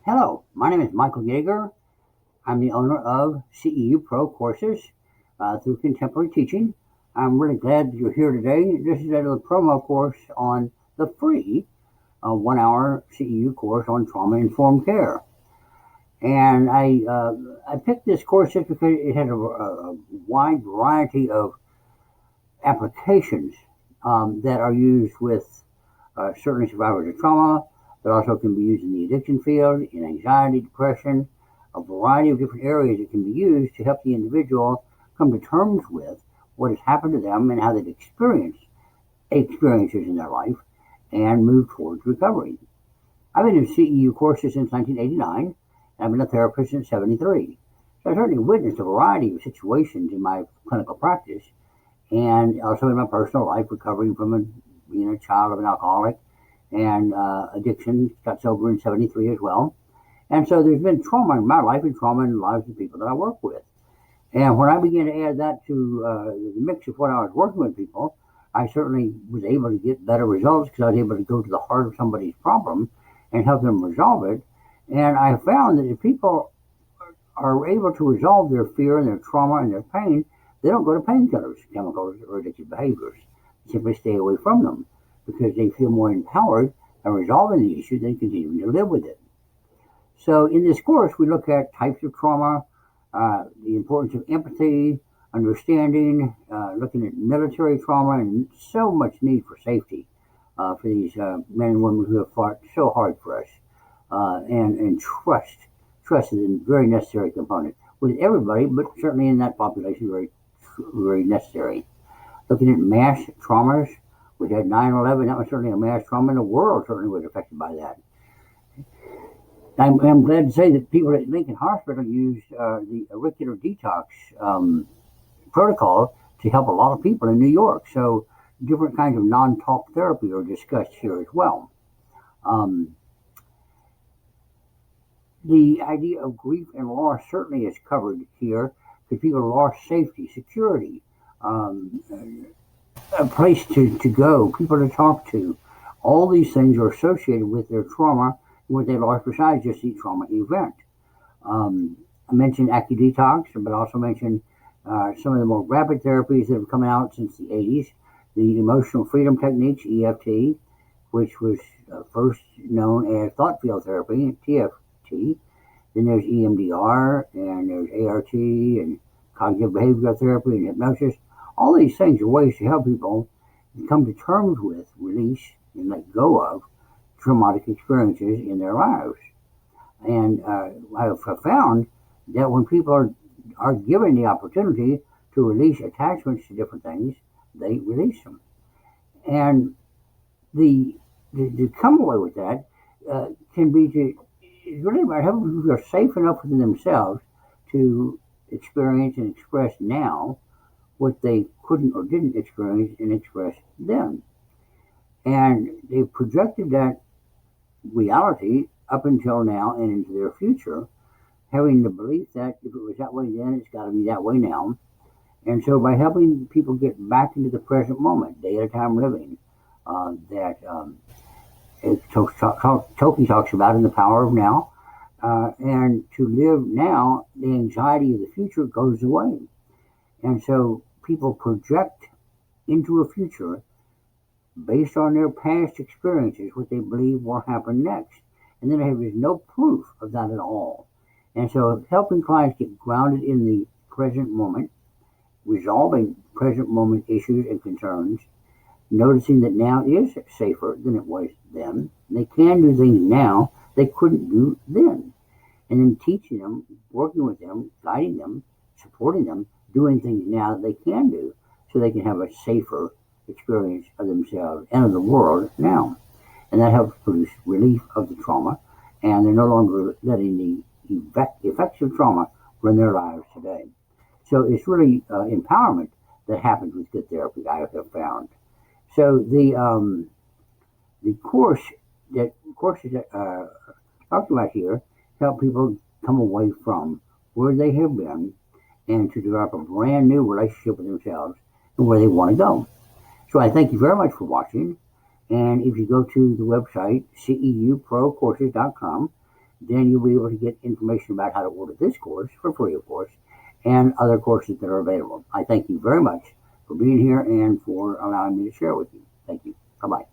Hello, my name is Michael Yeager. I'm the owner of CEU Pro Courses through Contemporary Teaching. I'm really glad that you're here today. This is a little promo course on the free 1-hour CEU course on trauma-informed care. And I picked this course just because it has a wide variety of applications that are used with certainly survivors of trauma, but also can be used in the addiction field, in anxiety, depression, a variety of different areas that can be used to help the individual come to terms with what has happened to them and how they've experienced experiences in their life and move towards recovery. I've been in CEU courses since 1989, and I've been a therapist since 1973. So I've certainly witnessed a variety of situations in my clinical practice and also in my personal life, recovering from being a child of an alcoholic and addiction. Got sober in 1973 as well. And so there's been trauma in my life and trauma in the lives of people that I work with. And when I began to add that to the mix of what I was working with people, I certainly was able to get better results because I was able to go to the heart of somebody's problem and help them resolve it. And I found that if people are able to resolve their fear and their trauma and their pain, they don't go to painkillers, chemicals, or addictive behaviors. They simply stay away from them because they feel more empowered in resolving the issue than continuing to live with it. So in this course, we look at types of trauma, the importance of empathy, understanding, looking at military trauma, and so much need for safety for these men and women who have fought so hard for us. And trust. Trust is a very necessary component with everybody, but certainly in that population, very necessary. Looking at mass traumas, we had 9/11. That was certainly a mass trauma, and the world certainly was affected by that. I'm glad to say that people at Lincoln Hospital used the auricular detox protocol to help a lot of people in New York. So different kinds of non-talk therapy are discussed here as well. The idea of grief and loss certainly is covered here because people lost safety, security, a place to go, people to talk to. All these things are associated with their trauma, what they lost besides just the trauma event. I mentioned Acu-detox, but also mentioned some of the more rapid therapies that have come out since the 80s. The emotional freedom techniques, EFT, which was first known as thought field therapy, TFT. Then there's EMDR, and there's ART, and cognitive behavioral therapy, and hypnosis. All these things are ways to help people come to terms with, release, and let go of traumatic experiences in their lives. And I have found that when people are given the opportunity to release attachments to different things, they release them. And the come away with that can be it's really about helping people who are safe enough within themselves to experience and express now what they couldn't or didn't experience and express then. And they've projected that reality up until now and into their future, having the belief that if it was that way then, it's got to be that way now. And so by helping people get back into the present moment, day at a time living, Tolkien talks about in The Power of Now, and to live now, the anxiety of the future goes away. And so people project into a future based on their past experiences, what they believe will happen next. And then there's no proof of that at all. And so helping clients get grounded in the present moment, resolving present moment issues and concerns, noticing that now is safer than it was then. They can do things now they couldn't do then. And then teaching them, working with them, guiding them, supporting them, doing things now that they can do so they can have a safer experience of themselves and of the world now. And that helps produce relief of the trauma, and they're no longer letting the effects of trauma run their lives today. So it's really empowerment that happens with good therapy, I have found. So the courses that talked about here help people come away from where they have been and to develop a brand new relationship with themselves and where they want to go. So I thank you very much for watching. And if you go to the website, CEUProcourses.com, then you'll be able to get information about how to order this course for free, of course, and other courses that are available. I thank you very much for being here and for allowing me to share with you. Thank you. Bye-bye.